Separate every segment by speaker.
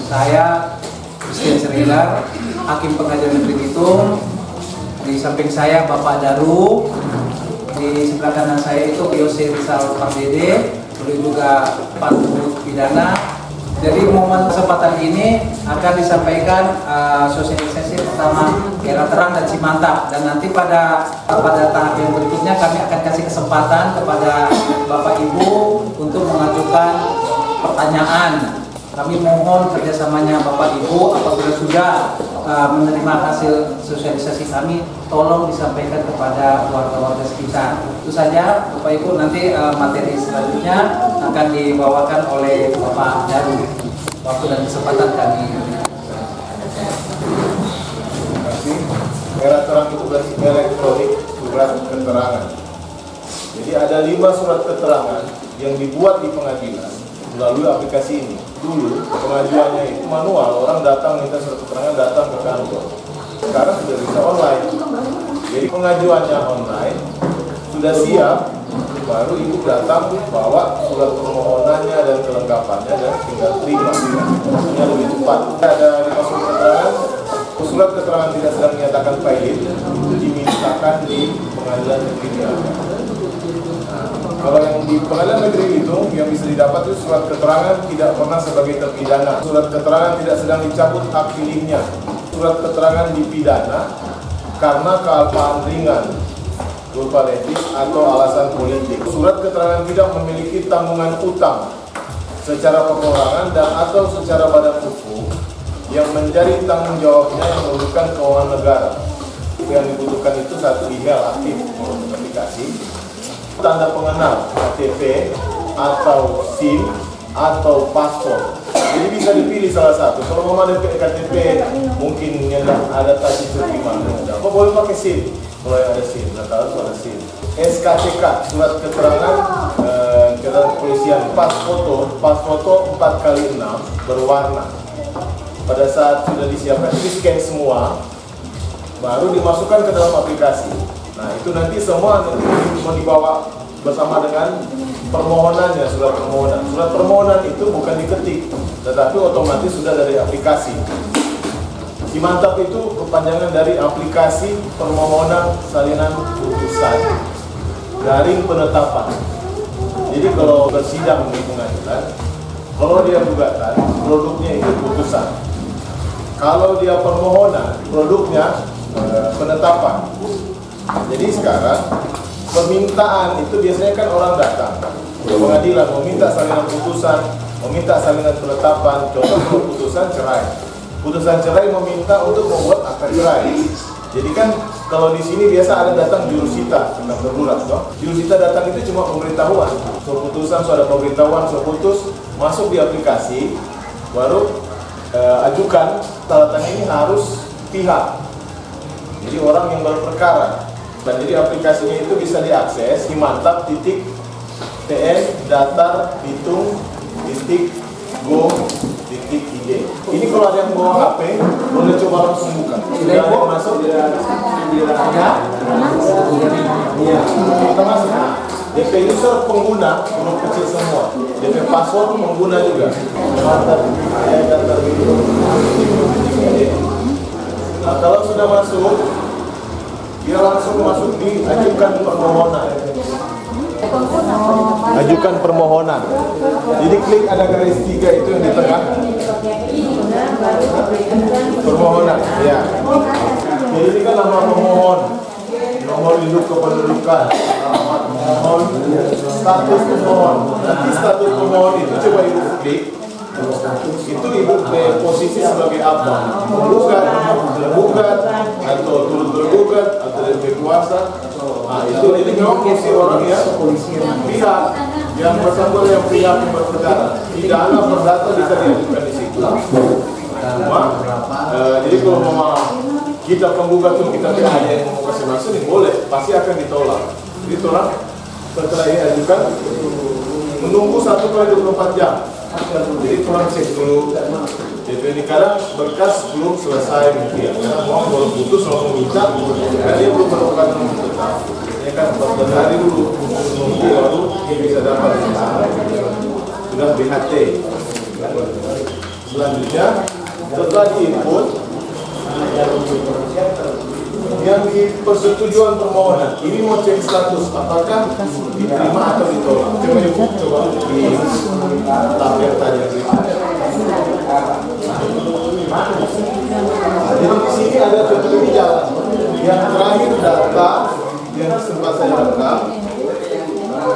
Speaker 1: Saya Christian Srilar, Hakim Pengadilan Negeri Bitung. Di samping saya Bapak Daru, di sebelah kanan saya itu Yose Rizal Pardede, beliau juga Panut Pidana. Jadi momen kesempatan ini akan disampaikan sosialisasi pertama Era Terang dan Cimantap, dan nanti pada tahap yang berikutnya kami akan kasih kesempatan kepada Bapak Ibu untuk mengajukan pertanyaan. Kami mohon kerjasamanya Bapak Ibu apabila sudah menerima hasil sosialisasi kami, tolong disampaikan kepada warga-warga sekitar. Itu saja Bapak Ibu, nanti materi selanjutnya akan dibawakan oleh Bapak Daru. Waktu dan kesempatan kami.
Speaker 2: Terima kasih. Era terang itu berarti elektronik surat keterangan. Jadi ada 5 surat keterangan yang dibuat di pengadilan melalui aplikasi ini. Dulu pengajuannya itu manual, orang datang minta surat keterangan, datang ke kantor. Sekarang sudah bisa online. Jadi pengajuannya online, sudah siap, baru ibu datang bawa surat permohonannya dan kelengkapannya dan tinggal terima. Maksudnya lebih cepat. Ada 5 surat keterangan. Surat keterangan tidak sedang menyatakan valid dimintakan di pengadilan negeri Niaga. Kalau yang di pengadilan negeri itu yang bisa didapat itu surat keterangan tidak pernah sebagai terpidana. Surat keterangan tidak sedang dicabut hak pilihnya. Surat keterangan dipidana karena kealpaan ringan, culpa levis atau alasan politik. Surat keterangan tidak memiliki tanggungan utang secara perorangan dan atau secara badan hukum yang menjadi tanggung jawabnya yang merugikan keuangan negara. Yang dibutuhkan itu 1 email aktif untuk aplikasi, tanda pengenal KTP atau SIM atau paspor. Jadi bisa dipilih salah satu. Kalau mau ada KTP mungkin yang ada tadi mana. Apa boleh pakai SIM? Kalau yang ada SIM, nggak tahu ada SIM. SKCK, surat keterangan kepolisian, pas foto 4x6 berwarna. Pada saat sudah disiapkan, di scan semua, baru dimasukkan ke dalam aplikasi. Nah itu nanti semua mau dibawa bersama dengan permohonannya, surat permohonan. Surat permohonan itu bukan diketik, tetapi otomatis sudah dari aplikasi. Cimantap itu kepanjangan dari aplikasi permohonan salinan putusan garing penetapan. Jadi kalau bersidang di pengadilan, kalau dia gugatan, produknya itu putusan. Kalau dia permohonan, produknya penetapan. Jadi sekarang permintaan itu biasanya kan orang datang ke pengadilan meminta salinan putusan, meminta salinan penetapan. Contoh putusan cerai. Putusan cerai meminta untuk membuat akta cerai. Jadi kan kalau di sini biasa ada datang jurusita tentang darurat, no? Jurusita datang itu cuma pemberitahuan. So putusan, so ada pemberitahuan, so putus, masuk di aplikasi, baru ajukan catatan ini harus pihak. Jadi orang yang berperkara. Dan jadi aplikasinya itu bisa diakses di mantap.tn datar bitung.go.id. Ini kalau ada yang bawa HP, boleh coba langsung buka. Sudah ada yang masuk? Iya. Kita masuk. DP user pengguna, huruf kecil semua. DP password pengguna juga. Datar bitung.go.id. Nah, kalau sudah masuk, dia langsung masuk di ajukan permohonan. Ajukan permohonan. Jadi klik ada garis 3 itu yang di tengah. Permohonan, ya. Jadi ini kan nama pemohon, nomor induk kependudukan, alamat pemohon, status pemohon. Nanti status pemohon itu coba ibu klik. Itu ibu posisi sebagai apa? Menggugat, tergugat, atau turut tergugat, atau lebih kuasa. Nah itu ini memang posisi orang ya, pihak yang bersangkutan yang pihak yang berperkara. Tidak ada perdata bisa diajukan di situ. Jadi kalau memang kita penggugat itu kita tidak ada yang mau kasih masuk, ini boleh, pasti akan ditolak. Ditolak setelah diajukan menunggu 1x24 jam. Jadi kurang cek dulu. Jadi ini kadang berkas belum selesai mungkin. Karena mau kalau putus langsung minta, karena dia belum melakukan tetap. Ini kan 14 hari dulu menunggu baru dia bisa dapat sudah BHT. Selanjutnya, setelah diinput, yang di persetujuan permohonan ini mau cek status apakah diterima atau ditolak. Coba ibu coba di tabel tadi. Jadi di sini ada contoh jalan. Yang terakhir data yang sempat saya rekam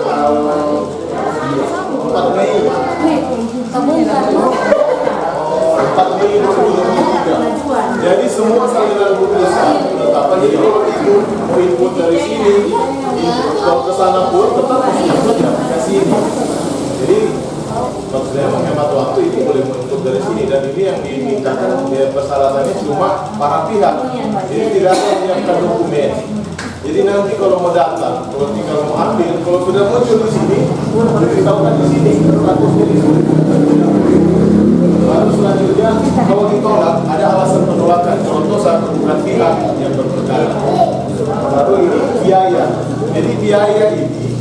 Speaker 2: 4 Mei 2023. Jadi semua salinan putusan apa jadi kalau itu mau input dari sini, kalau ke sana pun tetap harus input di aplikasi ini. Jadi maksudnya menghemat waktu ini boleh menuntut dari sini, dan ini yang dimintakan persyaratannya cuma para pihak. Jadi tidak ada yang menyiapkan dokumen. Jadi nanti kalau mau datang, kalau mau ambil, kalau sudah muncul di sini, diberitahukan di sini, statusnya di sini. Lalu selanjutnya, kalau ditolak, ada alasan penolakan. Contoh satu bukan pihak yang berperkara. Lalu ini biaya. Jadi biaya ini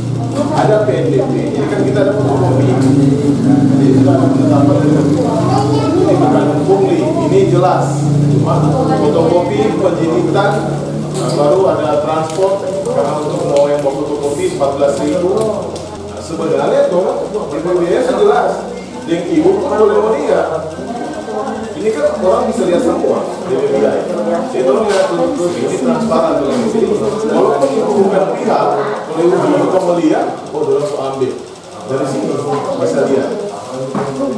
Speaker 2: ada PNBP. Jadi kan kita ada fotokopi. Jadi sudah menetapkan ini bukan pungli. Ini jelas. Cuma fotokopi, penjidikan, baru ada transport. Karena untuk mau yang mau fotokopi 14.000. Sebenarnya itu biaya jelas. Yang ibu pun boleh melihat. Ini kan orang bisa lihat semua DP biaya. Jadi tolong lihat dulu ini transparan dulu. Jadi walaupun ibu bukan pihak, kalau ibu mau melihat, oh dorong tuh ambil dari sini bisa lihat.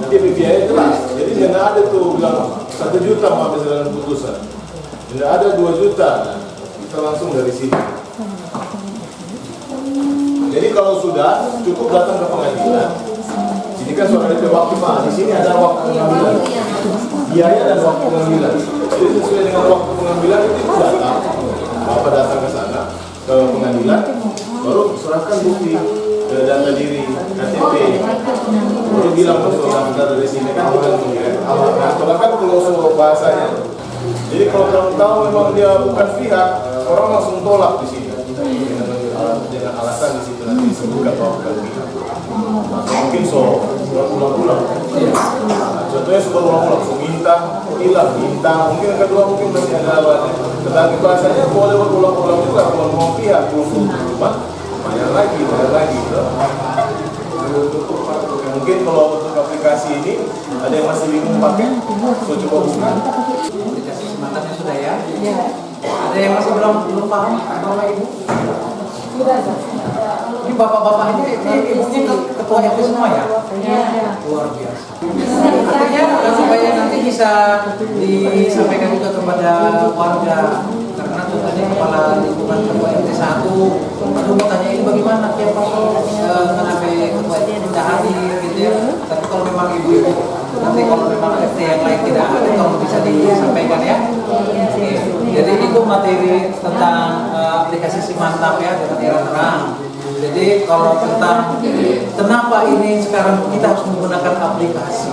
Speaker 2: DP biaya jelas. Jadi tidak ada tuh bilang 1 juta mau ambil dalam putusan. Tidak ada 2 juta, kita langsung dari sini. Jadi kalau sudah cukup datang ke pengadilan. Ini kan sudah ada waktu Pak. Di sini ada waktu pengambilan. Biaya dan waktu pengambilan. Jadi sesuai dengan waktu pengambilan itu datang. Bapak datang ke sana ke pengadilan, baru serahkan bukti ke data diri KTP. Baru bilang kalau daftar dari sini kan bukan mengirim. Nah, kalau kan kalau bahasanya. Jadi kalau kamu tahu memang dia bukan pihak, orang langsung tolak di sini. Dengan alasan di situ nanti disebutkan bahwa bukan pihak. Mungkin ulang-ulang. Contohnya ulang-ulang, minta, hilang, minta. Mungkin yang kedua mungkin masih ada lawannya. Tetapi bahasanya boleh berulang-ulang juga kalau mau pihak, cuma bayar lagi. Mungkin kalau untuk aplikasi ini ada yang masih bingung pakai, so coba buka.
Speaker 1: Aplikasi semangatnya sudah ya. Ada yang masih belum paham, Bapak Ibu? Ini bapak-bapak ini ibunya ketua RT semua ya? Luar biasa. Artinya supaya nanti bisa disampaikan juga kepada warga, karena contohnya kepala lingkungan ketua RT 1, aduh mau tanya ini bagaimana ya Pak, kenapa ketua RT tidak hadir gitu ya. Tapi kalau memang ibu-ibu nanti kalau memang RT yang lain tidak hadir, kalau bisa disampaikan ya. Oke. Jadi itu materi tentang aplikasi Simantap ya dengan era terang. Jadi kalau tentang kenapa ini sekarang kita harus menggunakan aplikasi,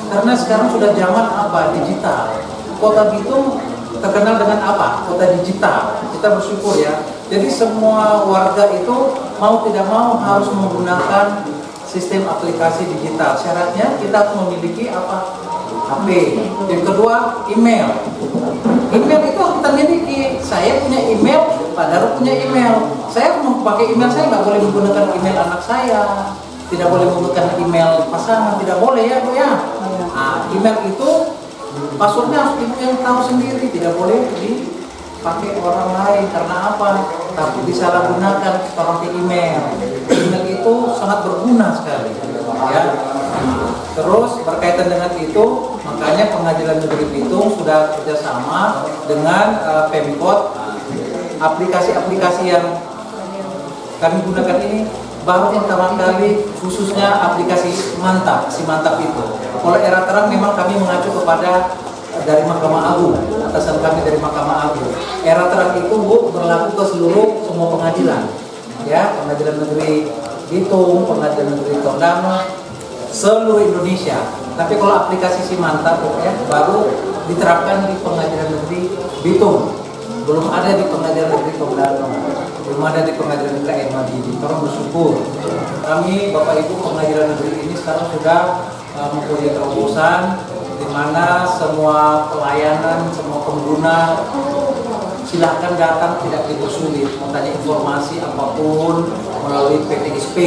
Speaker 1: karena sekarang sudah zaman apa, digital. Kota Bitung terkenal dengan apa? Kota digital. Kita bersyukur ya. Jadi semua warga itu mau tidak mau harus menggunakan sistem aplikasi digital. Syaratnya kita harus memiliki apa? HP. Yang kedua, email. Email itu harus kita miliki. Saya punya email, Pak Daru punya email. Saya mau pakai email, saya nggak boleh menggunakan email anak saya, tidak boleh menggunakan email pasangan, tidak boleh ya Bu ya. Nah, email itu passwordnya harus ibu yang tahu sendiri, tidak boleh dipakai orang lain. Karena apa? Tapi disalahgunakan pakai email. Email itu sangat berguna sekali, ya. Terus berkaitan dengan itu, makanya Pengadilan Negeri Bitung sudah kerjasama dengan Pemkot. Aplikasi-aplikasi yang kami gunakan ini baru yang pertama kali, khususnya aplikasi Mantap, si Mantap itu. Oleh era terang memang kami mengacu kepada dari Mahkamah Agung, atasan kami dari Mahkamah Agung. Era terang itu Bu berlaku ke seluruh semua pengadilan, ya, Pengadilan Negeri Bitung, Pengadilan Negeri Tondano, seluruh Indonesia. Tapi kalau aplikasi si Mantap ya baru diterapkan di Pengadilan Negeri Bitung, belum ada di Pengadilan Negeri Tondano, belum ada di Pengadilan Negeri Air Madidi. Tolong bersyukur kami Bapak Ibu Pengadilan Negeri ini sekarang sudah mempunyai terobosan di mana semua pelayanan, semua pengguna silahkan datang, tidak dipersulit, mau tanya informasi apapun melalui PTSP,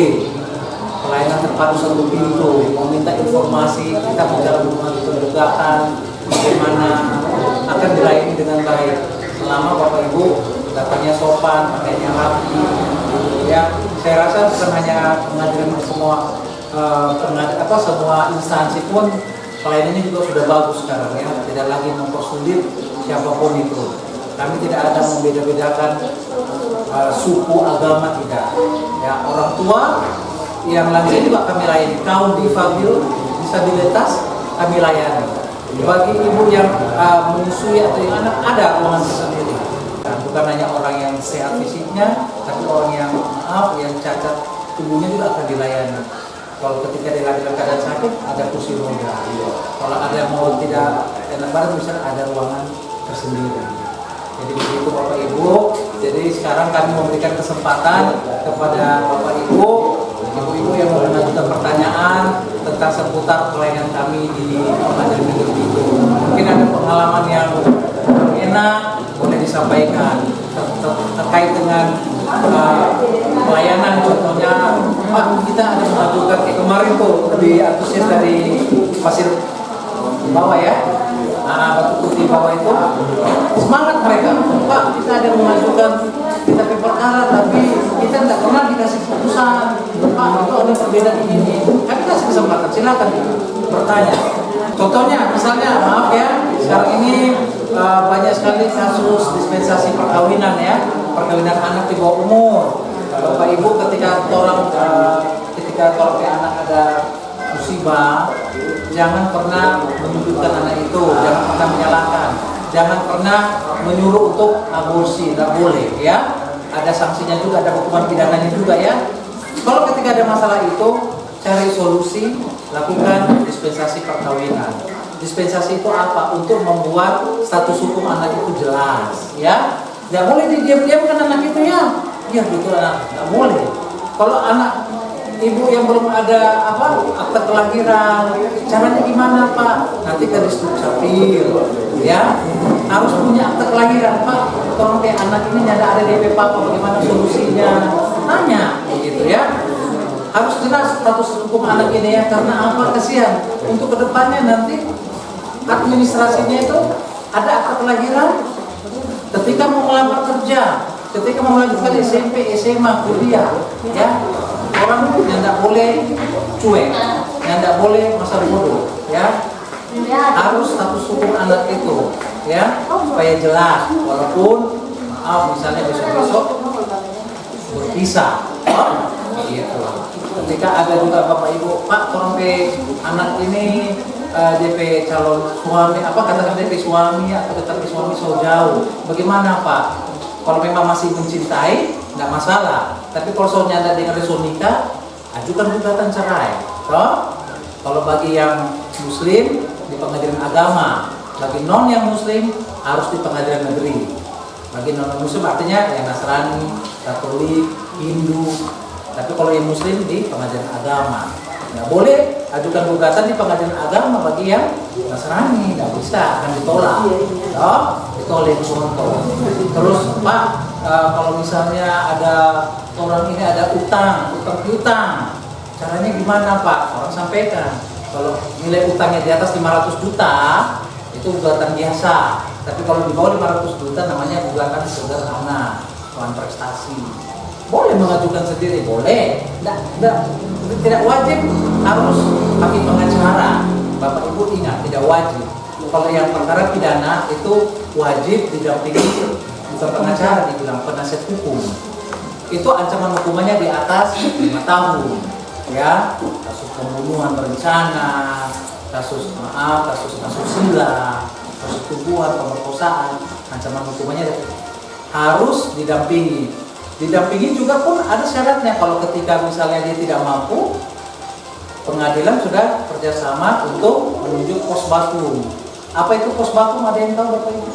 Speaker 1: pelayanan terpadu satu pintu, mau minta informasi, kita bicara hubungan kelembagaan, bagaimana akan dilayani dengan baik selama Bapak Ibu datangnya sopan, pakainya rapi. Ya, saya rasa bukan hanya pengadilan semua semua instansi pun pelayanannya juga sudah bagus sekarang ya, tidak lagi mempersulit siapapun itu. Kami tidak ada membeda-bedakan suku, agama, tidak. Ya, orang tua yang lansia juga kami layani, kaum difabel, disabilitas kami layani. Bagi ibu yang menyusui atau yang anak ada ruangan tersendiri. Nah, bukan hanya orang yang sehat fisiknya, tapi orang yang yang cacat tubuhnya juga akan dilayani. Kalau ketika dia lagi dalam keadaan sakit, ada kursi roda. Kalau ada yang mau tidak enak badan, misalnya ada ruangan tersendiri. Jadi begitu Bapak Ibu. Jadi sekarang kami memberikan kesempatan kepada Bapak Ibu, ibu-ibu yang mau mengajukan pertanyaan tentang seputar pelayanan kami di Pengadilan Negeri itu. Mungkin ada pengalaman yang enak, boleh disampaikan terkait dengan pelayanan. Contohnya, Pak, kita ada mengajukan kemarin tuh lebih antusias dari pasir bawah ya. Batu putih bawah itu semangat mereka, Pak, kita ada mengajukan kita perkara tapi kita tidak pernah dikasih putusan, Pak, itu ada perbedaan ini. Kami kasih kesempatan, silakan bertanya. Contohnya, misalnya, maaf ya, sekarang ini banyak sekali kasus dispensasi perkawinan ya, perkawinan anak di bawah umur. Bapak Ibu ketika orang anak ada musibah, jangan pernah menunjukkan anak itu, jangan pernah menyalahkan, jangan pernah menyuruh untuk aborsi, tidak boleh ya. Ada sanksinya juga, ada hukuman pidananya juga ya. Kalau ketika ada masalah itu, cari solusi, lakukan dispensasi perkawinan. Dispensasi itu apa? Untuk membuat status hukum anak itu jelas ya. Tidak boleh didiam-diamkan anak itu ya. Iya betul anak, tidak boleh. Kalau anak ibu yang belum ada akta kelahiran, caranya gimana Pak? Nanti ke Dukcapil, ya harus punya akta kelahiran Pak. Tolong kayak anak ini ada DP Papa, bagaimana solusinya? Tanya, gitu ya. Harus jelas status hukum anak ini ya, karena apa? Kasihan. Untuk kedepannya nanti administrasinya itu ada akta kelahiran. Ketika mau melamar kerja, ketika mau melanjutkan SMP, SMA, kuliah, ya. Orang yang tidak boleh cuek, yang tidak boleh masa bodoh, ya. Harus status hukum anak itu, ya, supaya jelas. Walaupun maaf misalnya besok-besok berpisah, gitu. Ketika ada juga Bapak Ibu, Pak, tolong anak ini DP calon suami, katakan DP suami atau DP suami so jauh, bagaimana Pak? Kalau memang masih mencintai, tidak masalah. Tapi kalau soalnya ada dengan resolusi nikah, ajukan gugatan cerai. Kalau bagi yang Muslim di pengadilan agama, bagi non yang Muslim harus di pengadilan negeri. Bagi non Muslim artinya yang Nasrani, Katolik, Hindu. Tapi kalau yang Muslim di pengadilan agama. Nggak boleh ajukan gugatan di pengadilan agama bagi yang Nasrani, nggak bisa, akan ditolak. Itu oleh contoh. Terus Pak, kalau misalnya ada orang ini ada utang piutang, caranya gimana Pak? Orang sampaikan. Kalau nilai utangnya di atas 500 juta, itu gugatan biasa. Tapi kalau di bawah 500 juta namanya gugatan sederhana, soal prestasi. Boleh mengajukan sendiri, boleh. Tidak wajib harus pakai pengacara. Bapak Ibu ingat, tidak wajib. Kalau yang perkara pidana itu wajib didampingi bukan pengacara, dibilang penasihat hukum. Itu ancaman hukumannya di atas 5 tahun. Ya, kasus pembunuhan berencana, kasus asusila, kasus tubuhan, pemerkosaan, ancaman hukumannya harus didampingi. Didampingi juga pun ada syaratnya. Kalau ketika misalnya dia tidak mampu, pengadilan sudah kerjasama untuk menunjuk pos bakum. Apa itu pos bakum? Ada yang tahu Bapak Ibu?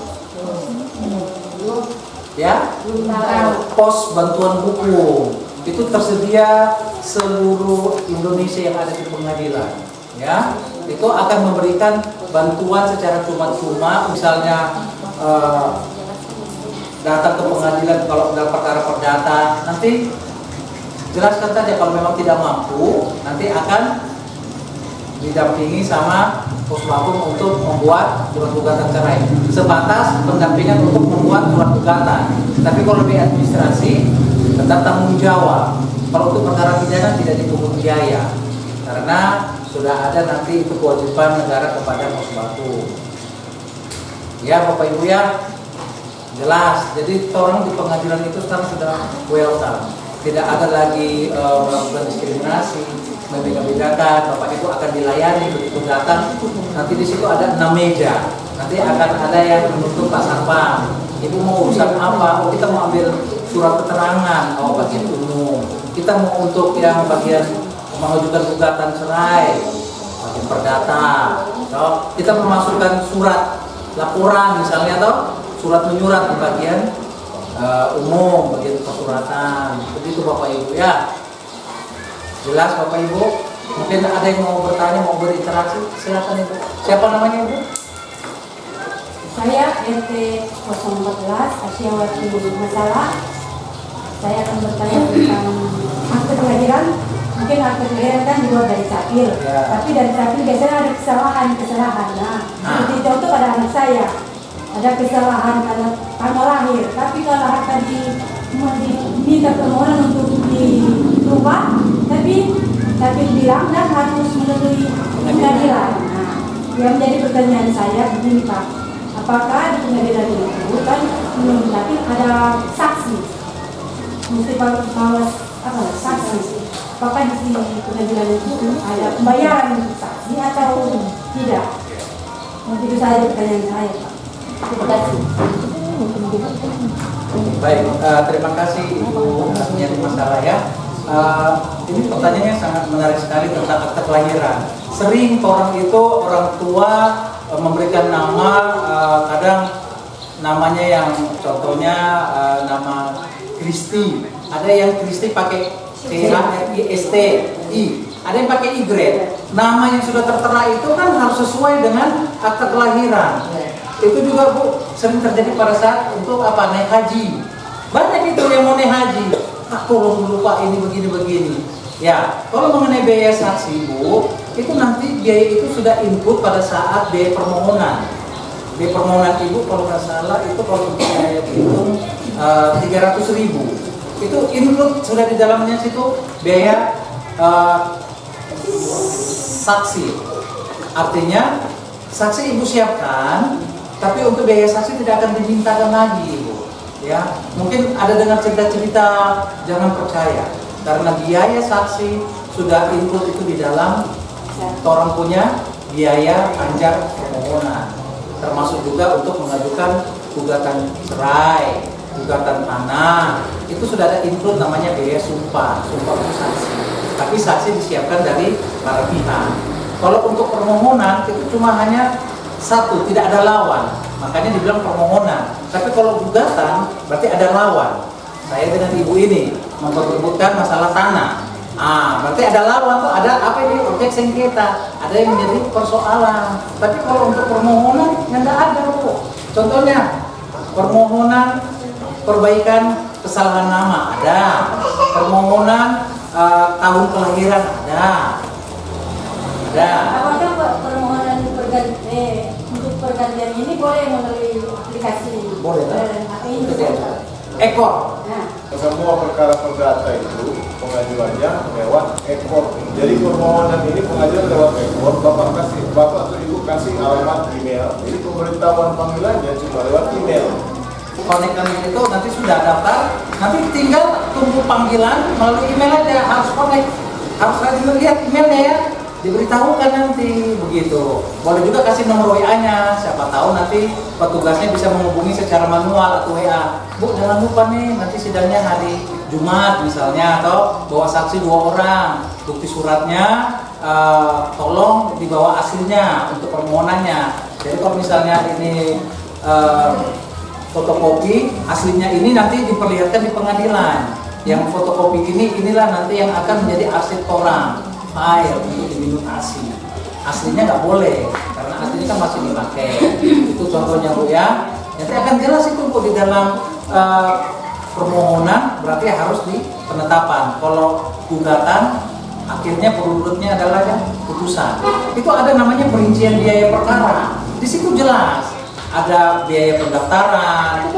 Speaker 1: Ya, pos bantuan hukum itu tersedia seluruh Indonesia yang ada di pengadilan. Ya, itu akan memberikan bantuan secara cuma-cuma, misalnya datang ke pengadilan kalau dalam perkara perdata, nanti jelaskan saja kalau memang tidak mampu, nanti akan didampingi sama Puspakum untuk membuat surat gugatan cerai. Sebatas pendampingan untuk membuat surat gugatan. Tapi kalau di administrasi tetap tanggung jawab. Kalau untuk perkara pidana tidak dipungut biaya, karena sudah ada nanti itu kewajiban negara kepada Puspakum. Ya Bapak Ibu ya, jelas. Jadi orang di pengadilan itu sekarang sudah welcome. Tidak ada lagi melakukan diskriminasi, membeda-bedakan. Bapak Ibu akan dilayani begitu datang. Nanti di situ ada 6 meja. Nanti akan ada yang menuntut Pak Satpam. Ibu mau urusan apa? Oh, kita mau ambil surat keterangan. Oh, bagian umum. Kita mau untuk yang bagian mengajukan gugatan cerai, bagian perdata. So, kita memasukkan surat laporan misalnya, atau surat menyurat di bagian umum, bagian persuratan. Begitu Bapak Ibu ya. Jelas Bapak Ibu? Mungkin ada yang mau bertanya, mau berinteraksi, silakan Ibu. Siapa namanya Ibu?
Speaker 3: Saya RT 014 Asyawati Masalah. Saya akan bertanya tentang akte kelahiran. Mungkin akte kelahiran kan dibuat dari capil,
Speaker 1: Ya.
Speaker 3: tapi dari capil biasanya ada kesalahan. Nah, seperti contoh pada anak saya, ada kesalahan pada tanggal lahir. Tapi kalau tadi diminta permohonan untuk dirubah, tapi bilang dan harus melalui pengadilan. Nah, yang menjadi pertanyaan saya begini Pak, apakah di pengadilan itu kan tapi ada saksi, mesti bawa apa saksi? Apakah di pengadilan itu ada pembayaran untuk saksi atau tidak? Itu saja pertanyaan saya Pak. Terima kasih.
Speaker 1: Baik, terima kasih Ibu yang masalah ya. Ini pertanyaannya sangat menarik sekali tentang akte kelahiran. Sering orang tua memberikan nama, kadang namanya yang contohnya nama Kristi. Ada yang Kristi pakai CHRISTI, ada yang pakai Y. Nama yang sudah tertera itu kan harus sesuai dengan akte kelahiran. Itu juga Bu sering terjadi pada saat untuk apa, naik haji. Banyak itu yang mau naik haji. Tolong dulu Pak, ini begini-begini. Ya, kalau mengenai biaya saksi Bu, itu nanti biaya itu sudah input pada saat biaya permohonan. Biaya permohonan Ibu kalau nggak salah itu kalau biaya hitung 300.000. Itu include sudah di dalamnya situ biaya saksi. Artinya saksi Ibu siapkan, tapi untuk biaya saksi tidak akan dimintakan lagi Ibu. Ya, mungkin ada dengar cerita-cerita, jangan percaya, karena biaya saksi sudah include itu di dalam orang punya biaya anjar permohonan, termasuk juga untuk mengajukan gugatan cerai, gugatan tanah, itu sudah ada include namanya biaya sumpah saksi. Tapi saksi disiapkan dari para pihak. Kalau untuk permohonan itu cuma hanya satu, tidak ada lawan, makanya dibilang permohonan. Tapi kalau gugatan berarti ada lawan. Saya dengan ibu ini memperebutkan masalah tanah. Berarti ada lawan tuh, ada apa ini, objek sengketa, ada yang menjadi persoalan. Tapi kalau untuk permohonan yang tidak ada Bu. Contohnya permohonan perbaikan kesalahan nama ada, permohonan tahun kelahiran ada.
Speaker 3: Apakah permohonan untuk pergantian ini boleh melalui aplikasi?
Speaker 1: Boleh.
Speaker 3: Apa ini?
Speaker 1: Ekor.
Speaker 3: Nah,
Speaker 2: Semua perkara perdata itu pengajuannya lewat ekor. Jadi permohonan ini pengajuan lewat ekor. Bapak atau Ibu kasih alamat email. Jadi pemberitahuan panggilannya cuma lewat email.
Speaker 1: Konekkan itu nanti sudah daftar, nanti tinggal tunggu panggilan melalui email aja, harus connect, harus rajin lihat emailnya ya, diberitahukan nanti begitu. Boleh juga kasih nomor WA-nya, siapa tahu nanti petugasnya bisa menghubungi secara manual atau WA. Bu, jangan lupa nih nanti sidangnya hari Jumat misalnya, atau bawa saksi 2 orang, bukti suratnya tolong dibawa aslinya untuk permohonannya. Jadi kalau misalnya ini fotokopi aslinya ini nanti diperlihatkan di pengadilan. Yang fotokopi inilah nanti yang akan menjadi arsip orang, file untuk diminutasi. Aslinya nggak boleh, karena aslinya kan masih dipakai. Itu contohnya Bu ya. Nanti akan jelas itu Bu di dalam permohonan, berarti harus di penetapan. Kalau gugatan, akhirnya berurutnya adalah ya, putusan. Itu ada namanya perincian biaya perkara. Di situ jelas ada biaya pendaftaran,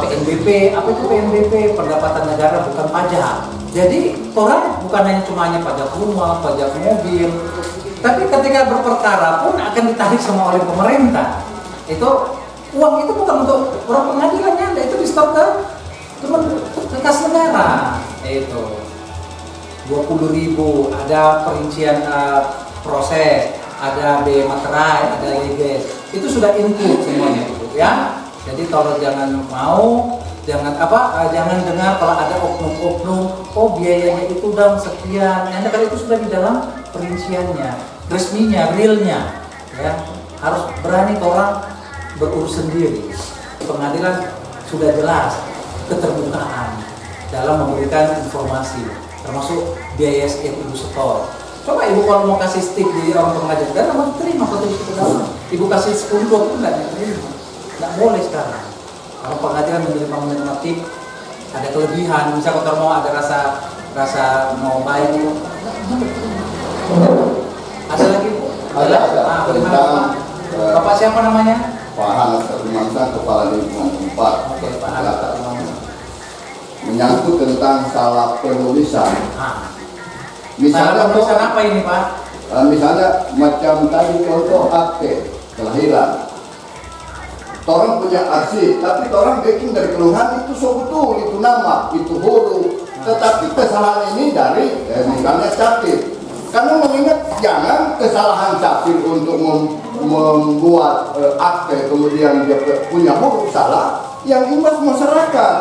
Speaker 1: PNBP. Apa itu PNBP? Pendapatan negara bukan pajak. Jadi orang bukan hanya pajak rumah, pajak mobil, tapi ketika berperkara pun akan ditarik semua oleh pemerintah. Itu uang itu bukan untuk orang pengadilannya, itu di-store ke kas negara. Itu 20.000, ada perincian proses, ada biaya materai, ada leges. Itu sudah include semuanya itu ya. Jadi kalau jangan dengar kalau ada oknum-oknum, oh biayanya itu dalam sekian. Karena kalau itu sudah di dalam perinciannya, resminya, realnya, ya harus berani orang berurus sendiri. Pengadilan sudah jelas keterbukaan dalam memberikan informasi, termasuk biaya ibu setor. Coba ibu kalau mau kasih stick di orang pengadilan, dan mau terima foto itu dalam. Ibu kasih 10 pun nggak diterima, nggak boleh sekarang. Kalau pengadilan menerima tip, ada kelebihan, misalnya kalau mau ada rasa mau baik itu. Ada lagi Bu?
Speaker 4: Ada.
Speaker 1: Bagaimana Pak? Bapak siapa namanya?
Speaker 4: Pak Hanas Kalimantan, Kepala Lingkungan 4.
Speaker 1: Oke, Pak Hanas Kalimantan.
Speaker 4: Menyangkut tentang salah penulisan.
Speaker 1: Salah penulisan apa ini Pak?
Speaker 4: Misalnya macam tadi contoh akte kelahiran. Orang punya arsip, tapi orang bikin dari keluhan itu betul, itu nama, itu huruf. Tetapi kesalahan ini dari misalnya capir. Karena mengingat jangan kesalahan capir untuk membuat akte kemudian dia punya huruf salah yang imbas masyarakat.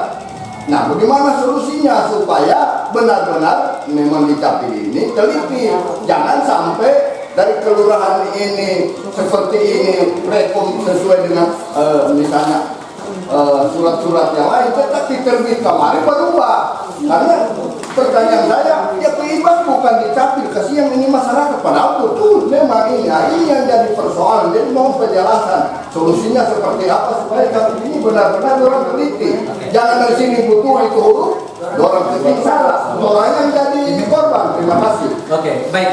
Speaker 4: Nah, bagaimana solusinya supaya benar-benar memang di capir ini teliti, jangan sampai dari kelurahan ini seperti ini rekom sesuai dengan misalnya surat-surat yang lain, tetapi terbit kemarin berubah. Karena pertanyaan saya, ya keimbang bukan dicapil, kasihan ini masyarakat. Padahal betul, memang ini yang jadi persoalan. Jadi mau penjelasan solusinya seperti apa supaya capil ini benar-benar orang teliti. Jangan dari sini butuh itu huruf, orang ketik salah, orang yang jadi korban. Terima kasih.
Speaker 1: Oke, baik.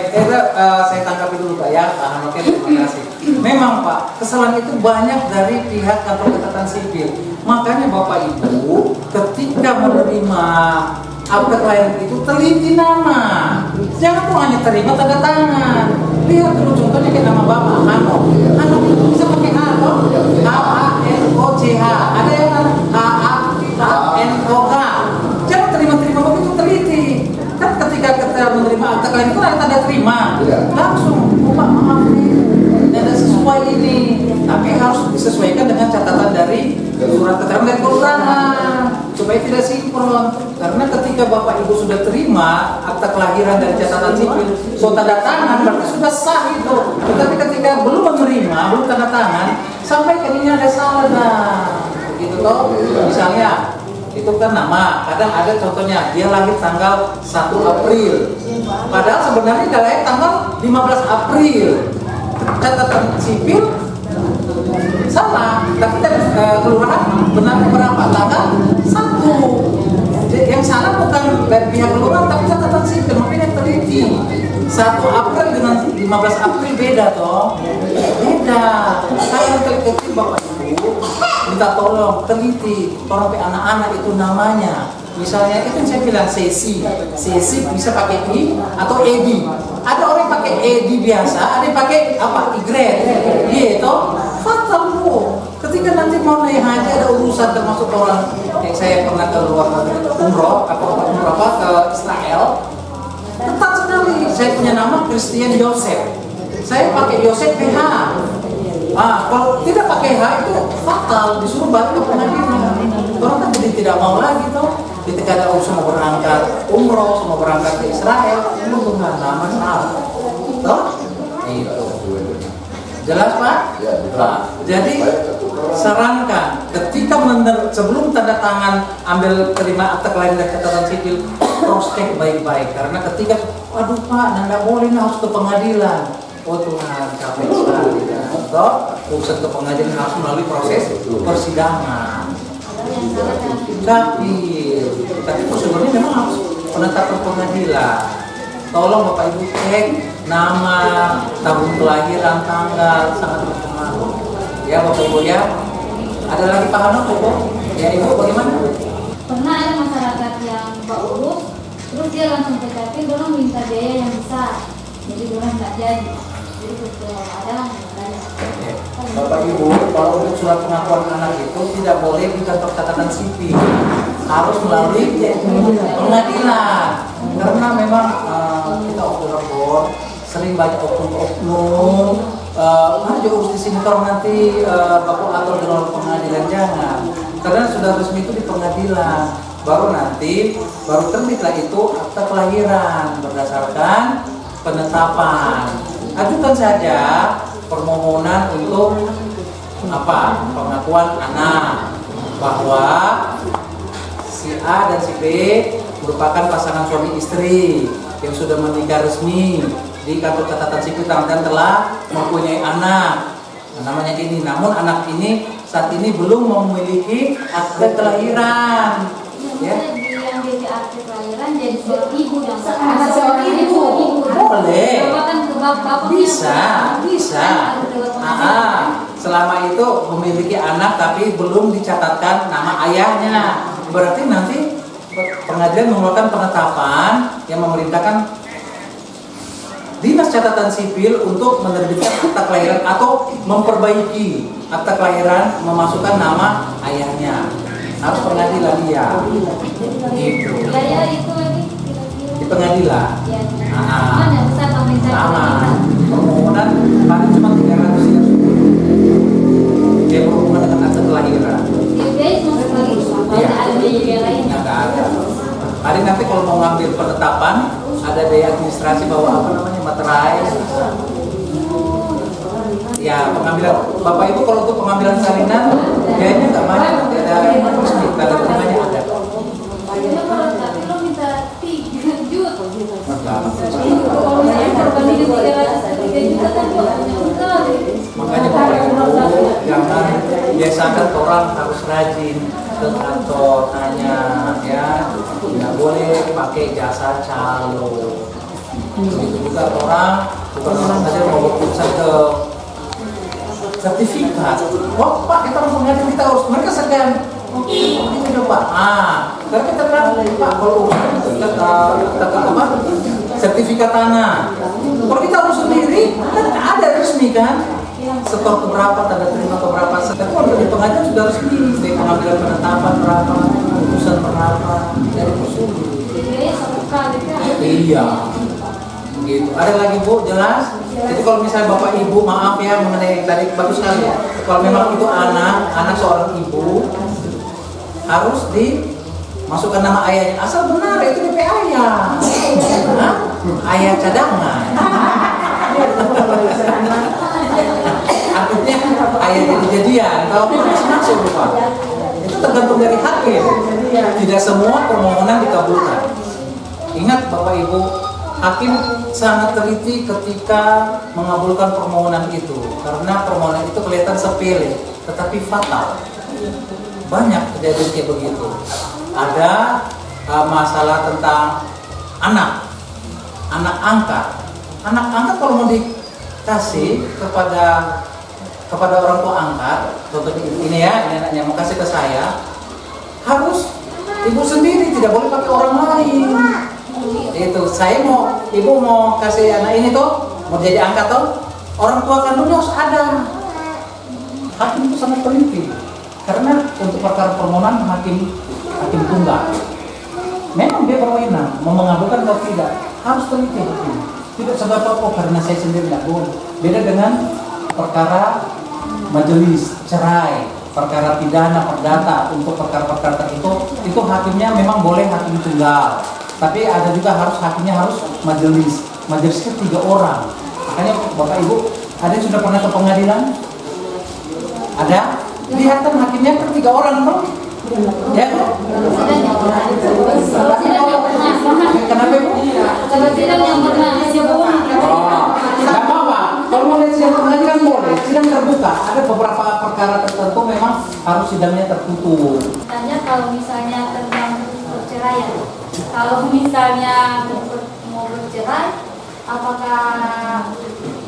Speaker 1: Saya tangkapi dulu Pak ya, Pak Hanoke, terima kasih. Memang Pak, kesalahan itu banyak dari pihak kantor catatan sipil. Makanya Bapak Ibu ketika menerima akte kelahiran itu teliti nama. Jangan tuh hanya terima tanda tangan. Lihat dulu contohnya kayak nama Bapak Hanok. Hanok itu bisa pakai H toh? H-A-N-O-C-H. Ada yang H-A-N-O-K. Jangan terima-terima begitu teliti. Kan ketika kita menerima akte kelahiran itu ada tanda terima. Langsung, Pak maaf nih, tidak sesuai ini. Tapi harus disesuaikan dengan catatan dari surat keterangan dari kelurahan supaya tidak sinkron. Karena ketika Bapak Ibu sudah terima akta kelahiran dari catatan sipil, so tanda tangan berarti sudah sah itu. Tetapi ketika belum menerima, belum tanda tangan, sampai ini ada salah. Begitu toh? Misalnya itu kan nama, kadang ada contohnya dia lahir tanggal 1 April. Padahal sebenarnya dia lahir tanggal 15 April. Catatan sipil salah, tapi dari kelurahan benarnya berapa? Tanggal 1. Yang salah bukan dari pihak kelurahan tapi catatan sipil, makanya teliti. 1 April dengan 15 April beda toh? Beda. Saya teliti Bapak Ibu minta tolong teliti orang anak-anak itu namanya. Misalnya itu yang saya bilang sesi bisa pakai I atau edi. Ada orang yang pakai edi biasa, ada yang pakai apa Y, gitu. Fatal Bu. Ketika nanti mau naik haji ada urusan termasuk orang yang saya pernah ke luar negeri umroh ke Israel. Ketat sekali. Saya punya nama Christian Joseph. Saya pakai Yosef PH. Kalau tidak pakai H itu fatal, disuruh balik ke pengadilan. Orang kan jadi tidak mau lagi toh. Ketika ada urusan mau berangkat umroh, mau berangkat ke Israel, itu bukan nama salah. Toh? Itu. Jelas Pak?
Speaker 4: Ya,
Speaker 1: jadi sarankan ketika sebelum tanda tangan ambil terima akta kelahiran dari catatan sipil, cross check baik-baik karena ketika waduh Pak, nggak boleh harus ke pengadilan. Oh Tuhan, capek sekali. toh urusan ke pengadilan harus melalui proses persidangan. Tapi prosedurnya memang harus penetapan pengadilan. Tolong Bapak Ibu cek nama, tahun kelahiran, tanggal, sangat berpengaruh. Ya Bapak Ibu ya. Ada lagi Pak Hano, Bapak? Ya Ibu bagaimana?
Speaker 5: Pernah ada masyarakat yang urus, terus dia langsung PKP, dorong minta biaya yang besar, jadi dorong nggak jadi. Jadi betul ada.
Speaker 1: Bapak Ibu, kalau untuk surat pengakuan anak itu tidak boleh di kantor catatan sipil, harus melalui pengadilan. Karena memang kita oknum sering banyak oknum maju urus di sini kalau nanti bapak atur dengan pengadilan, jangan. Karena sudah resmi itu di pengadilan, baru terbitlah itu akta kelahiran berdasarkan penetapan. Ajukan saja permohonan untuk pengakuan anak bahwa si A dan si B merupakan pasangan suami istri yang sudah menikah resmi di kantor catatan sipil dan telah mempunyai anak. Namanya ini, namun anak ini saat ini belum memiliki akte kelahiran. Ya.
Speaker 5: Yang jadi akte kelahiran jadi seorang ibu dan
Speaker 3: seorang ibu.
Speaker 1: Boleh.
Speaker 5: Bisa.
Speaker 1: Selama itu memiliki anak tapi belum dicatatkan nama ayahnya, berarti nanti pengadilan mengeluarkan penetapan yang memerintahkan Dinas Catatan Sipil untuk menerbitkan akta kelahiran atau memperbaiki akta kelahiran, memasukkan nama ayahnya. Harus pengadilan dia. Gitu.
Speaker 5: Biaya itu lagi kira-kira
Speaker 1: Di pengadilan.
Speaker 5: ya.
Speaker 1: Ah.
Speaker 5: Mana besar pemerintah
Speaker 1: Sama.
Speaker 5: kita.
Speaker 1: Permohonan paling cuma 300 ya. Dia berhubungan dengan akta kelahiran.
Speaker 5: Biaya cuma sekali.
Speaker 1: Iya.
Speaker 5: Ada biaya lain.
Speaker 1: Nggak ada. Paling nanti kalau mau ngambil penetapan ada biaya administrasi bawa materai. Ya pengambilan Bapak Ibu kalau untuk pengambilan salinan biayanya nggak banyak, nanti ada resmi tanda terimanya ada.
Speaker 5: Ya, tapi lo minta 3 juta.
Speaker 1: Maka
Speaker 5: Kalau misalnya perbandingan 3 juta kan banyak sekali.
Speaker 1: makanya Bapak Ibu jangan biasakan orang harus rajin ke kantor tanya ya, nggak boleh pakai jasa calo. Itu juga orang bukan orang saja mau berurusan ke sertifikat. Wah Pak, kita mau pengadilan kita harus mereka sekian. Ini udah Pak. Karena kita bilang Pak kalau sertifikat tanah. Kalau kita harus sendiri kan ada resmi kan. Setor keberapa, tanda terima keberapa. Tapi kalau di pengadilan sudah resmi, dari pengambilan penetapan berapa, putusan berapa, dari prosedur.
Speaker 5: Biaya 1 kali kan.
Speaker 1: Iya. Gitu. Ada lagi Bu, jelas? Jadi kalau misalnya Bapak Ibu, maaf ya mengenai tadi bagus sekali. Kalau memang itu anak seorang ibu harus dimasukkan nama ayahnya. Asal benar itu DP ayah. Hah? Ayah cadangan. Artinya ayah jadi-jadian. Kalau masing-masing Pak. Itu tergantung dari hakim. Tidak semua permohonan dikabulkan. Ingat Bapak Ibu, hakim sangat teliti ketika mengabulkan permohonan itu karena permohonan itu kelihatan sepele tetapi fatal. Banyak kejadian kayak begitu. Ada masalah tentang anak angkat. Anak angkat kalau mau dikasih kepada orang tua angkat, contohnya ini ya, ini anaknya mau kasih ke saya, harus ibu sendiri, tidak boleh pakai orang lain. Itu saya ibu mau kasih anak ini tuh mau jadi angkat tuh, orang tua kandungnya harus ada. Hakim itu sangat teliti karena untuk perkara permohonan hakim tunggal memang dia berwenang mau mengabulkan atau tidak, harus teliti hakim. Tidak sebab karena saya sendiri tidak boleh. Beda dengan perkara majelis cerai, perkara pidana perdata. Untuk perkara-perkara tertentu itu hakimnya memang boleh hakim tunggal. Tapi ada juga hakimnya harus majelis itu 3 orang. Makanya Bapak Ibu, ada yang sudah pernah ke pengadilan? Ada? Kelihatan hakimnya kan 3 orang toh? Ya kan? Kenapa Ibu?
Speaker 5: Kalau tidak yang pernah aja bohong.
Speaker 1: Tidak apa-apa. Kalau mau lihat sidang pengadilan boleh, sidang terbuka. Ada beberapa perkara tertentu memang harus sidangnya tertutup.
Speaker 5: Tanya kalau misalnya tentang perceraian, kalau misalnya mau bercerai, apakah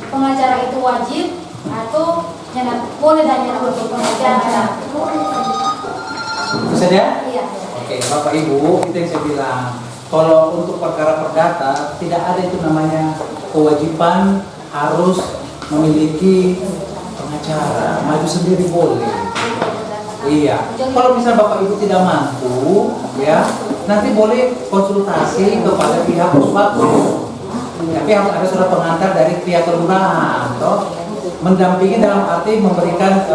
Speaker 5: pengacara itu wajib atau boleh hanya untuk pengacara?
Speaker 1: Bisa ya?
Speaker 5: Iya.
Speaker 1: Oke, Bapak Ibu, itu yang saya bilang. Kalau untuk perkara perdata, tidak ada itu namanya kewajiban harus memiliki pengacara. Maju sendiri boleh. Iya. Kalau misalnya Bapak Ibu tidak mampu, ya, nanti boleh konsultasi kepada pihak puskesmas. Tapi harus ada surat pengantar dari pihak kelurahan, toh, mendampingi dalam arti memberikan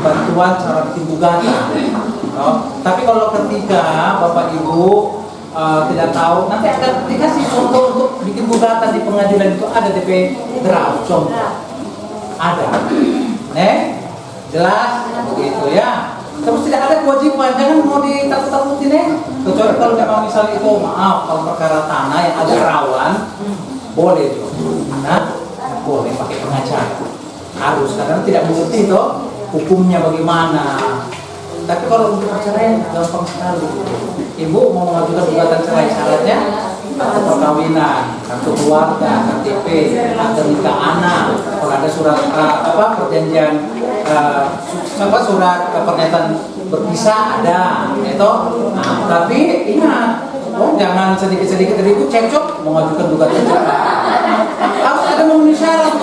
Speaker 1: bantuan cara bikin gugatan. Tapi kalau ketika Bapak Ibu tidak tahu, nanti akan dikasih contoh untuk bikin gugatan di pengadilan itu ada DP draft contoh. Ada. Jelas begitu ya. Terus tidak ada kewajiban, jangan mau ditakut-takutin kecuali kalau memang misalnya itu maaf kalau perkara tanah yang agak rawan boleh juga. Nah, boleh pakai pengacara. Harus karena tidak mengerti toh hukumnya bagaimana. Tapi kalau untuk perceraian gampang sekali. Ibu mau mengajukan gugatan cerai, syaratnya akte perkawinan, kartu keluarga, KTP, akte nikah anak, kalau ada surat perjanjian surat pernyataan berpisah ada, itu. Nah, tapi ingat, jangan sedikit-sedikit ribut cekcok mengajukan gugatan cerai. Harus ada memenuhi syarat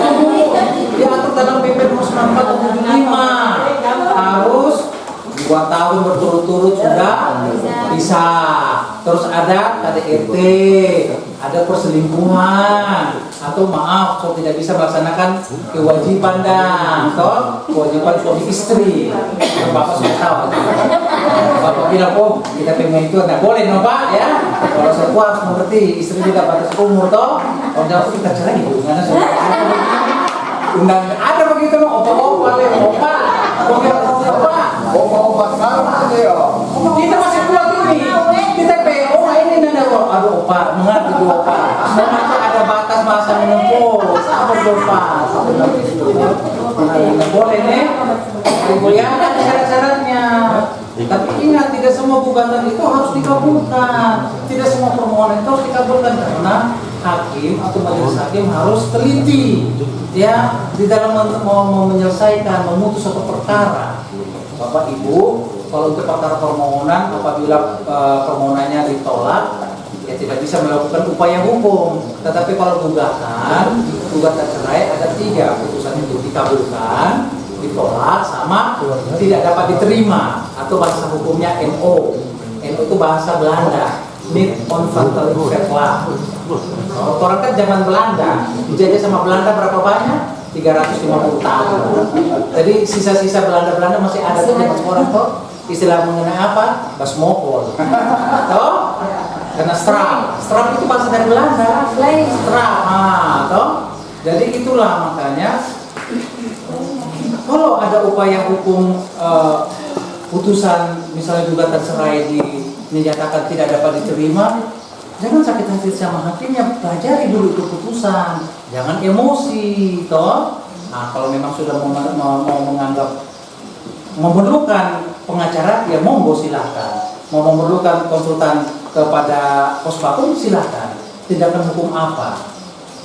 Speaker 1: diatur dalam PP nomor 94 tahun 75. Harus 2 tahun berturut-turut sudah bisa. Terus ada KDRT, ada perselingkuhan, atau maaf, so tidak bisa melaksanakan kewajiban kewajiban suami istri. Bapak sudah tahu. Bapak bilang, kita pengen itu, nggak boleh, no Pak ya. Kalau saya harus mengerti, istri tidak batas umur toh. Kalau jauh kita cerai gitu, karena undang ada begitu, opa-opa,
Speaker 4: Obat sekarang aja ya.
Speaker 1: kita masih kuat ini. Kita PO ini nanda aduh opa, mengerti dulu opa. Memang ada batas masa menempuh. Apa opa? Nggak boleh nih. Ibu ya ada syarat-syaratnya. Tapi ingat tidak semua gugatan itu harus dikabulkan. Tidak semua permohonan itu harus dikabulkan karena hakim atau majelis hakim harus teliti ya di dalam mau menyelesaikan memutus suatu perkara. Bapak Ibu, kalau untuk perkara permohonan apabila permohonannya ditolak, ya tidak bisa melakukan upaya hukum. Tetapi kalau gugatan cerai ada 3 putusan itu dikabulkan, ditolak, sama tidak dapat diterima atau bahasa hukumnya NO. NO itu bahasa Belanda, niet onverantwoordelijk verklaard. Orang kan zaman Belanda, dijajah sama Belanda berapa banyak? 350 tahun. Jadi sisa-sisa Belanda masih ada tuh zaman sekarang tuh. Istilah mengenai apa? Basmopol. Toh? Karena strap itu bahasa dari Belanda. Strap, toh. Jadi itulah makanya kalau ada upaya hukum putusan misalnya gugatan cerai dinyatakan tidak dapat diterima, jangan sakit hati sama hakimnya, pelajari dulu itu putusan, jangan emosi, toh. Nah, kalau memang sudah mau menganggap memerlukan pengacara, ya monggo silahkan. Mau memerlukan konsultan kepada pospatum silahkan. Tindakan hukum apa?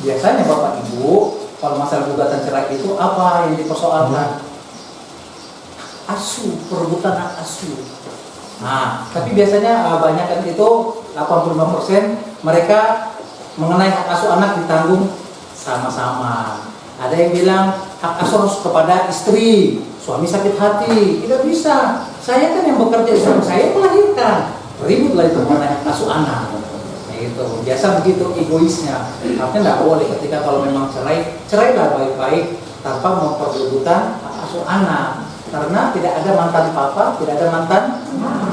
Speaker 1: Biasanya Bapak Ibu, kalau masalah gugatan cerai itu apa yang dipersoalkan? Asuh, perebutan hak asuh. Nah, tapi biasanya banyak kan itu 85% mereka mengenai hak asuh anak ditanggung sama-sama. Ada yang bilang hak asuh harus kepada istri, suami sakit hati, tidak bisa. Saya kan yang bekerja di sana, saya melahirkan, ributlah itu mengenai hak asuh anak. Gitu. Biasa begitu egoisnya. Artinya tidak boleh ketika kalau memang cerailah baik-baik tanpa memperdudukan hak asuh anak. Karena tidak ada mantan papa, tidak ada mantan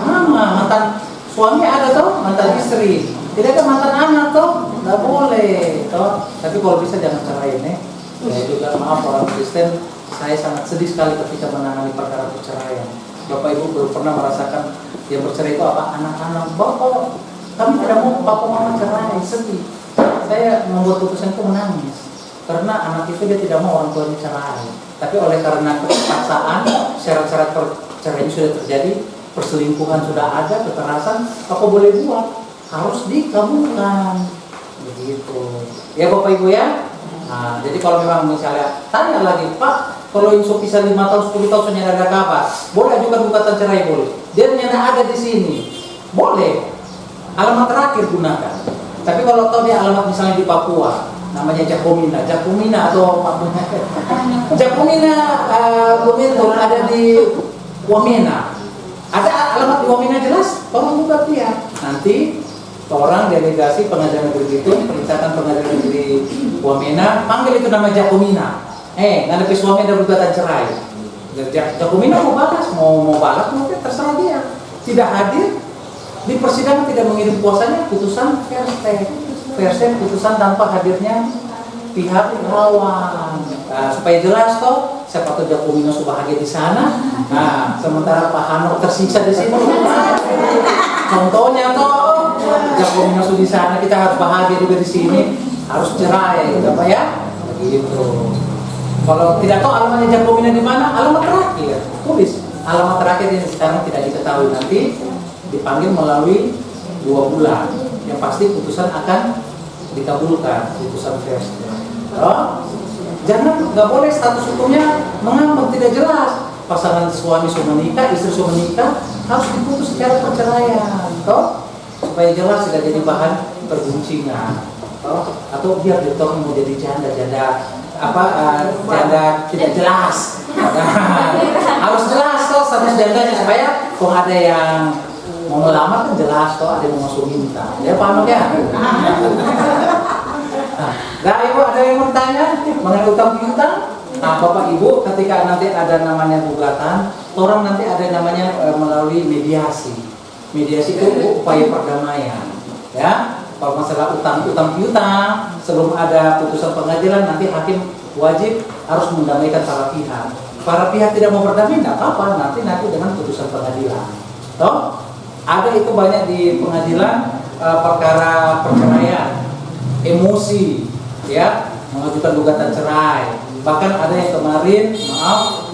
Speaker 1: mama, mantan suami ada toh, mantan istri, tidak ada mantan anak toh, nggak boleh toh. Tapi kalau bisa jangan cerai nih. Saya juga maaf orang Kristen, saya sangat sedih sekali ketika menangani perkara perceraian. Bapak Ibu belum pernah merasakan yang bercerai itu apa? Anak-anak, bapak, kami tidak mau papa mama cerai, sedih. Saya membuat putusan itu menangis. Karena anak itu dia tidak mau orang tuanya cerai. Tapi oleh karena kepaksaan, syarat-syarat perceraian sudah terjadi, perselingkuhan sudah ada, kekerasan, apa boleh buat? Harus dikabulkan. Begitu. Ya Bapak Ibu ya. Nah, jadi kalau memang misalnya tanya lagi, Pak, kalau insya bisa 5 tahun, 10 tahun sudah ada kabar, boleh ajukan gugatan cerai boleh. Dia ternyata ada di sini, boleh. Alamat terakhir gunakan. Tapi kalau tahu dia alamat misalnya di Papua, namanya Jakomina atau Jakomina, Luminton ada di Wamena. Ada alamat di Wamena jelas, tolong buka dia. Nanti orang delegasi pengadilan negeri itu perintahkan pengadilan negeri Wamena panggil itu nama Jakomina. Ngadepin suami ada gugatan cerai. Jakomina mau balas mau terserah dia. Tidak hadir di persidangan, tidak mengirim kuasanya, putusan versi putusan tanpa hadirnya pihak lawan. Supaya jelas toh, siapa tahu Jakomina sudah bahagia di sana. Nah, sementara Pak Hano tersiksa di sini. Contohnya toh, Jakomina sudah di sana, kita harus bahagia juga di sini, harus cerai, gitu Pak ya. Begitu. Kalau tidak tahu alamatnya Jakomina di mana, alamat terakhir tulis. Alamat terakhir yang sekarang tidak diketahui, nanti dipanggil melalui 2 bulan. Yang pasti putusan akan dikabulkan, putusan versi. Jangan, nggak boleh status hukumnya mengambang tidak jelas. Pasangan suami sudah menikah, istri sudah menikah, harus diputus secara perceraian, toh supaya jelas tidak jadi bahan perguncingan, toh atau biar dia mau jadi janda janda tidak jelas. Harus jelas toh status jandanya supaya kok ada yang mau melamar kan jelas toh, ada yang mau masuk minta. Ya paham ya? Nah, Ibu ada yang mau bertanya mengenai utang piutang? Nah, Bapak Ibu ketika nanti ada namanya gugatan, orang nanti ada namanya melalui mediasi. Mediasi itu upaya perdamaian. Ya, kalau masalah utang piutang sebelum ada putusan pengadilan nanti hakim wajib harus mendamaikan para pihak. Para pihak tidak mau berdamai, tidak apa-apa, nanti dengan putusan pengadilan. Toh, ada itu banyak di pengadilan perkara perceraian, emosi, ya, mengajukan gugatan cerai. Bahkan ada yang kemarin,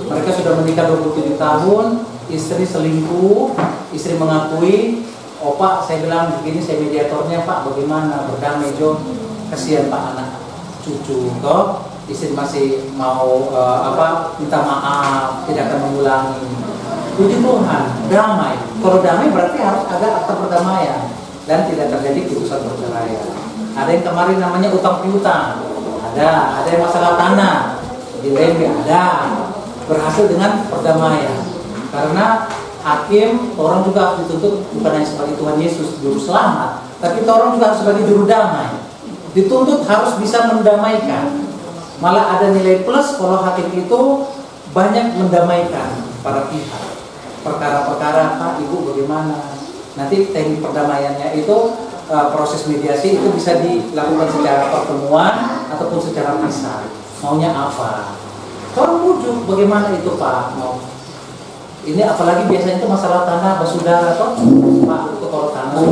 Speaker 1: mereka sudah menikah 27 tahun, istri selingkuh, istri mengakui, oh Pak, saya bilang begini, saya mediatornya Pak, bagaimana, berdamai Jo, kasihan Pak anak cucu, toh istri masih mau minta maaf, tidak akan mengulangi. Puji Tuhan, damai. Kalau damai berarti harus ada akta perdamaian dan tidak terjadi putusan perceraian. Ada yang kemarin namanya utang piutang, ada yang masalah tanah di Lembe, ada berhasil dengan perdamaian. Karena hakim, orang juga harus dituntut bukan hanya sebagai Tuhan Yesus juru selamat, tapi orang juga harus sebagai juru damai. Dituntut harus bisa mendamaikan. Malah ada nilai plus kalau hakim itu banyak mendamaikan para pihak. Perkara-perkara Pak, Ibu bagaimana? Nanti teknik perdamaiannya itu proses mediasi itu bisa dilakukan secara pertemuan ataupun secara pisah. Maunya apa? Kalau bujuk bagaimana itu Pak? Mau ini apalagi biasanya itu masalah tanah bersaudara toh. Pak, itu kalau tanah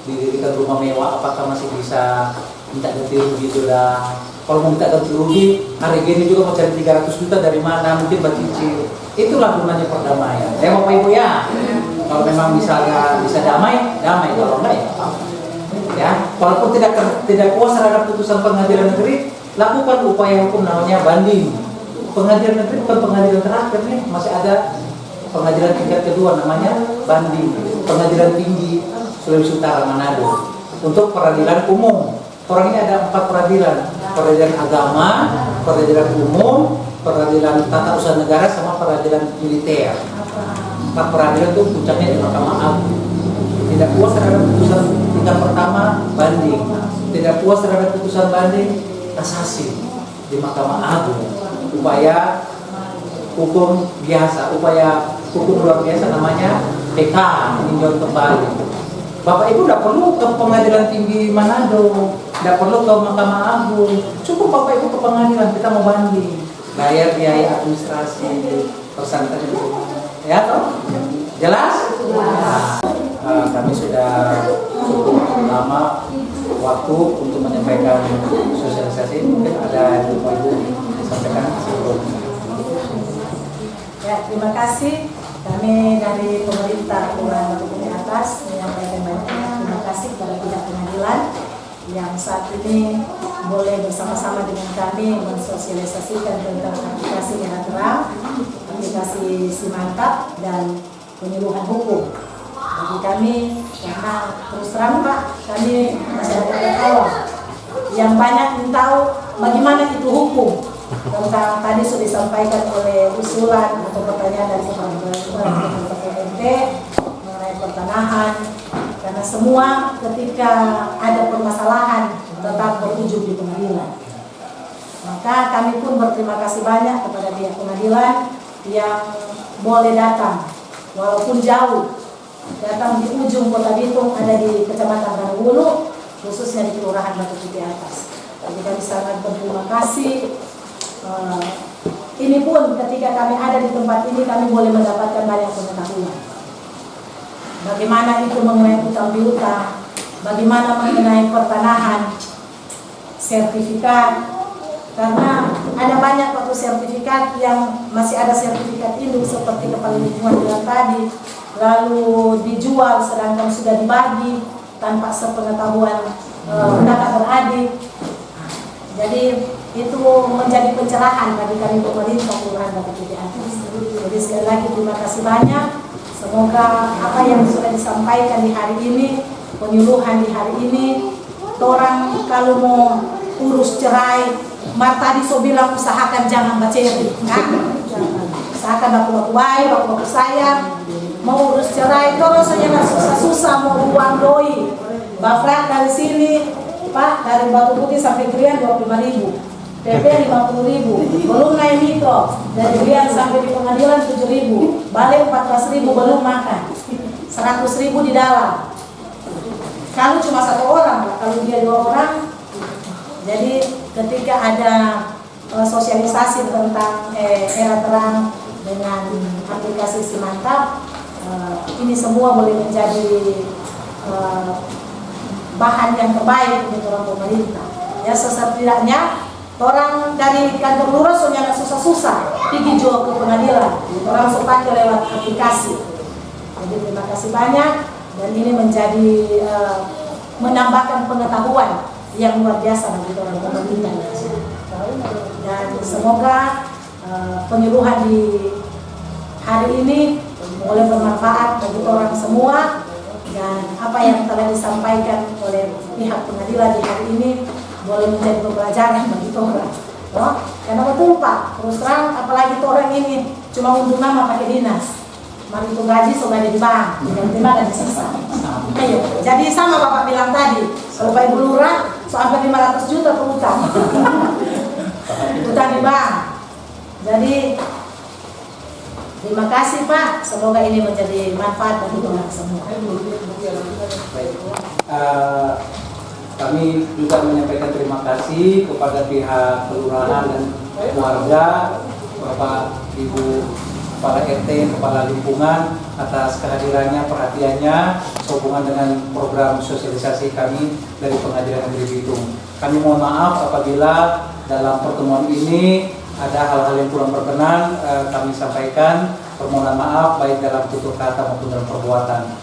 Speaker 1: didirikan rumah mewah, apakah masih bisa minta ganti rugi sudah? Kalau mau minta ganti rugi, hari ini juga mau cari 300 juta dari mana? Mungkin bercicil. Itulah gunanya perdamaian. Ya Bapak Ibu ya. Kalau memang misalnya bisa damai, kalau enggak ya apa. Ya, walaupun tidak puas terhadap putusan pengadilan negeri, lakukan upaya hukum namanya banding. Pengadilan negeri bukan pengadilan terakhir nih, masih ada pengadilan tingkat kedua namanya banding. Pengadilan tinggi Sulawesi Utara Manado untuk peradilan umum. Orang ini ada 4 peradilan: peradilan agama, peradilan umum, peradilan tata usaha negara, sama peradilan militer. 4 peradilan itu puncaknya di Mahkamah Agung. Tidak puas terhadap putusan tingkat pertama, banding. Tidak puas terhadap putusan banding, kasasi di Mahkamah Agung. Upaya hukum biasa, upaya hukum luar biasa namanya PK, meninjau kembali. Bapak Ibu tidak perlu ke pengadilan tinggi Manado, tidak perlu ke Mahkamah Agung. Cukup Bapak Ibu ke pengadilan, kita mau banding, bayar biaya administrasi, persangka itu. Ya toh? Jelas? Nah, kami sudah cukup lama waktu untuk menyampaikan sosialisasi. Mungkin ada ibu-ibu disampaikan sebelum.
Speaker 6: Ya, terima kasih. Kami dari pemerintah Kelurahan Batu Putih Atas menyampaikan banyak terima kasih kepada pihak pengadilan yang saat ini boleh bersama-sama dengan kami mensosialisasikan tentang aplikasi Era Terang, aplikasi Simantap, dan penyuluhan hukum. Bagi kami, karena terus terang Pak, kami masyarakat awam yang banyak ingin tahu bagaimana itu hukum. Tentang tadi sudah disampaikan oleh usulan atau pertanyaan dari Ketua MT mengenai pertanahan, karena semua ketika ada permasalahan tetap berujung di pengadilan. Maka kami pun berterima kasih banyak kepada pihak pengadilan yang boleh datang walaupun jauh, datang di ujung Kota Bitung, ada di Kecamatan Ranubulu, khususnya di Kelurahan Batu Putih Atas. Jadi kami sangat berterima kasih. Ini pun ketika kami ada di tempat ini, kami boleh mendapatkan banyak pengetahuan. Bagaimana itu mengenai utang piutang, bagaimana mengenai pertanahan, sertifikat. Karena ada banyak waktu sertifikat yang masih ada sertifikat induk seperti kepala lingkungan bilang tadi, lalu dijual sedangkan sudah dibagi tanpa sepengetahuan kakak beradik. Jadi itu menjadi pencerahan bagi kami pemerintah Kelurahan Batu Putih Atas. Jadi sekali lagi terima kasih banyak. Semoga apa yang sudah disampaikan di hari ini, penyuluhan di hari ini, orang kalau mau urus cerai, tadi so bilang usahakan jangan baceri, kan? Usahakan baku-baku baik, baku-baku sayang. Mau urus cerai, orang soalnya susah-susah mau uang doi. Bafrak dari sini, Pak, dari Batu Putih sampai Krian 25.000. PP 50.000, belum naik mikro, dari Krian sampai di pengadilan 7.000, balik 14.000, belum makan, 100.000 di dalam. Kalau cuma satu orang, Pak, kalau dia 2 orang, jadi ketika ada sosialisasi tentang Era Terang dengan aplikasi Simantap, ini semua boleh menjadi bahan yang terbaik untuk orang pemerintah. Ya, setidaknya orang dari kantor lurah soalnya susah-susah pergi jual ke pengadilan, orang suka lewat aplikasi. Jadi terima kasih banyak, dan ini menjadi menambahkan pengetahuan yang luar biasa bagi orang pemerintah. Dan semoga penyuluhan di hari ini boleh bermanfaat bagi orang semua, dan apa yang telah disampaikan oleh pihak pengadilan di hari ini boleh menjadi pembelajaran bagi orang. Oh, karena betul Pak, terus terang apalagi orang ini cuma untuk nama pakai dinas. Mari itu gaji sudah ada di bank, tidak terima gaji sisa. Ayo, jadi sama Bapak bilang tadi, kalau Pak Ibu Lurah sampai 500 juta per utang. Utang di bank. Jadi terima kasih Pak, semoga ini menjadi manfaat bagi orang semua.
Speaker 1: Baik. Kami juga menyampaikan terima kasih kepada pihak kelurahan dan keluarga, Bapak Ibu Kepala RT, Kepala Lingkungan atas kehadirannya, perhatiannya sehubungan dengan program sosialisasi kami dari Pengadilan Negeri Bitung. Kami mohon maaf apabila dalam pertemuan ini ada hal-hal yang kurang berkenan, kami sampaikan permohonan maaf baik dalam tutur kata maupun dalam perbuatan.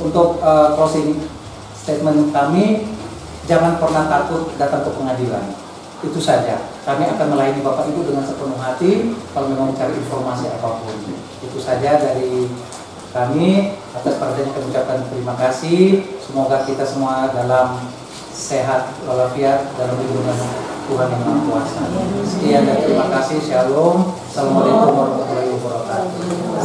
Speaker 1: Untuk closing statement kami, jangan pernah takut datang ke pengadilan. Itu saja. Kami akan melayani Bapak Ibu dengan sepenuh hati kalau memang mencari informasi apapun. Itu saja dari kami. Atas perhatiannya kami ucapkan terima kasih. Semoga kita semua dalam sehat walafiat dalam lindungan Tuhan Yang Maha Kuasa. Sekian dan terima kasih. Shalom. Assalamualaikum warahmatullahi wabarakatuh.